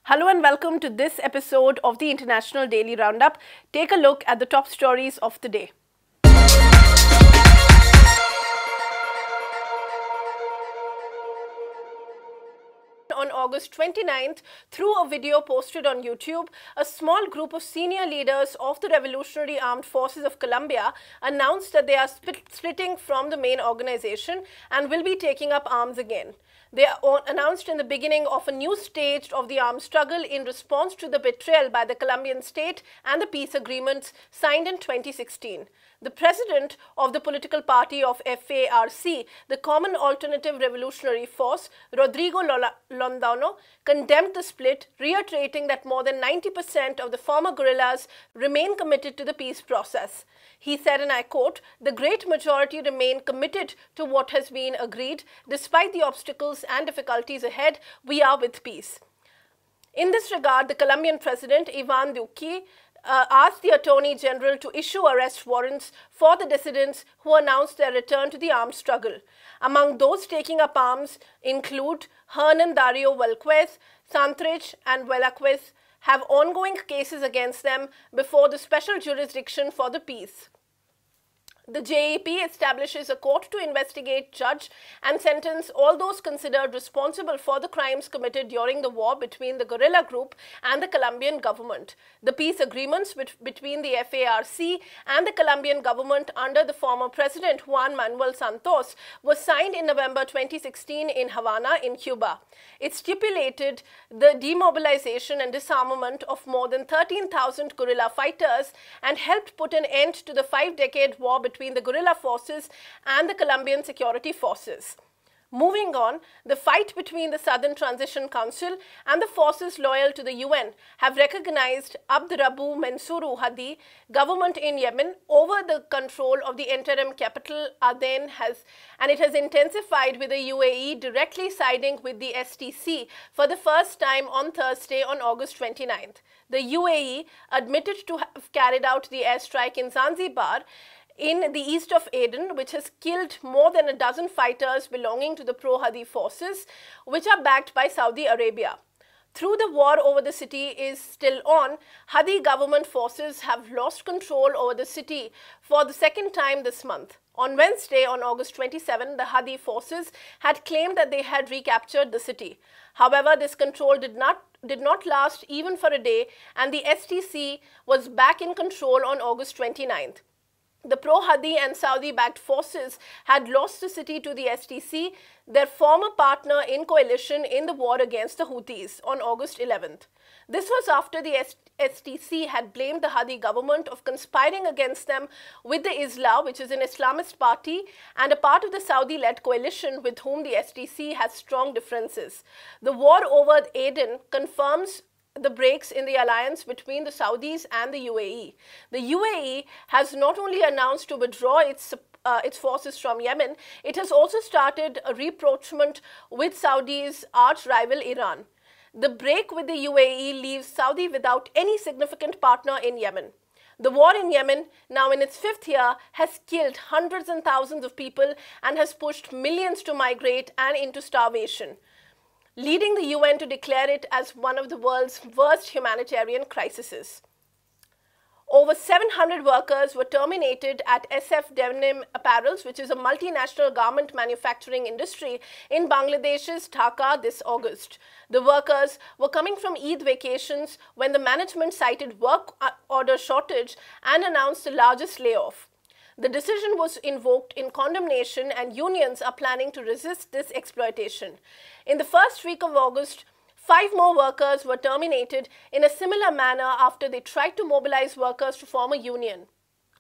Hello and welcome to this episode of the International Daily Roundup. Take a look at the top stories of the day. On August 29th, through a video posted on YouTube, a small group of senior leaders of the Revolutionary Armed Forces of Colombia announced that they are splitting from the main organization and will be taking up arms again. They announced in the beginning of a new stage of the armed struggle in response to the betrayal by the Colombian state and the peace agreements signed in 2016. The president of the political party of FARC, the Common Alternative Revolutionary Force, Rodrigo Londoño, condemned the split, reiterating that more than 90% of the former guerrillas remain committed to the peace process. He said, and I quote, "The great majority remain committed to what has been agreed. Despite the obstacles and difficulties ahead, we are with peace." In this regard, the Colombian president, Iván Duque, asked the Attorney General to issue arrest warrants for the dissidents who announced their return to the armed struggle. Among those taking up arms include Hernan Dario Velquez, Santrich and Velazquez have ongoing cases against them before the Special Jurisdiction for the Peace. The JEP establishes a court to investigate, judge and sentence all those considered responsible for the crimes committed during the war between the guerrilla group and the Colombian government. The peace agreements between the FARC and the Colombian government under the former president Juan Manuel Santos was signed in November 2016 in Havana in Cuba. It stipulated the demobilization and disarmament of more than 13,000 guerrilla fighters and helped put an end to the 5-decade war between the guerrilla forces and the Colombian security forces. Moving on, the fight between the Southern Transition Council and the forces loyal to the UN have recognized Abdrabbu Mansour Hadi government in Yemen over the control of the interim capital Aden and it has intensified with the UAE directly siding with the STC for the first time on Thursday on August 29th. The UAE admitted to have carried out the airstrike in Zanzibar in the east of Aden, which has killed more than a dozen fighters belonging to the pro-Hadi forces, which are backed by Saudi Arabia. Through the war over the city is still on, Hadi government forces have lost control over the city for the second time this month. On Wednesday, on August 27, the Hadi forces had claimed that they had recaptured the city. However, this control did not last even for a day, and the STC was back in control on August 29th. The pro-Hadi and Saudi-backed forces had lost the city to the STC, their former partner in coalition in the war against the Houthis, on August 11th. This was after the STC had blamed the Hadi government of conspiring against them with the Islah, which is an Islamist party and a part of the Saudi-led coalition with whom the STC has strong differences. The war over Aden confirms the breaks in the alliance between the Saudis and the UAE. The UAE has not only announced to withdraw its forces from Yemen, it has also started a rapprochement with Saudi's arch-rival Iran. The break with the UAE leaves Saudi without any significant partner in Yemen. The war in Yemen, now in its 5th year, has killed hundreds and thousands of people and has pushed millions to migrate and into starvation, leading the UN to declare it as one of the world's worst humanitarian crises. Over 700 workers were terminated at SF Denim Apparels, which is a multinational garment manufacturing industry in Bangladesh's Dhaka this August. The workers were coming from Eid vacations when the management cited work order shortage and announced the largest layoff. The decision was invoked in condemnation, and unions are planning to resist this exploitation. In the first week of August, 5 more workers were terminated in a similar manner after they tried to mobilize workers to form a union.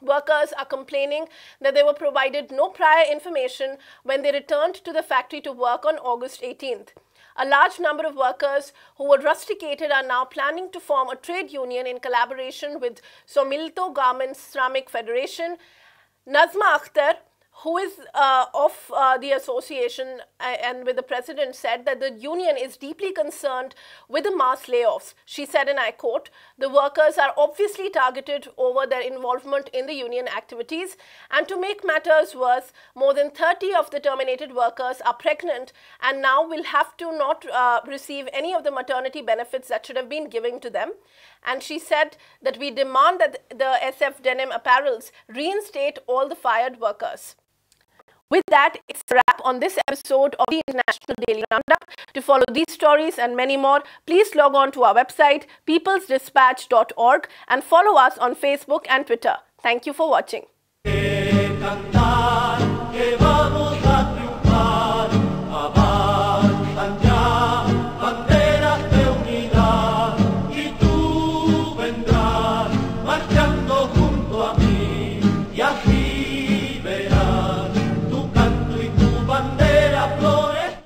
Workers are complaining that they were provided no prior information when they returned to the factory to work on August 18th. A large number of workers who were rusticated are now planning to form a trade union in collaboration with Somilto Garments Shramik Federation. Nazma Akhtar, who is of the association and with the president, said that the union is deeply concerned with the mass layoffs. She said, and I quote, "The workers are obviously targeted over their involvement in the union activities, and to make matters worse, more than 30 of the terminated workers are pregnant and now will have to not receive any of the maternity benefits that should have been given to them." And she said that we demand that the SF Denim Apparels reinstate all the fired workers. With that, it's a wrap on this episode of the International Daily Roundup. To follow these stories and many more, please log on to our website, peoplesdispatch.org, and follow us on Facebook and Twitter. Thank you for watching.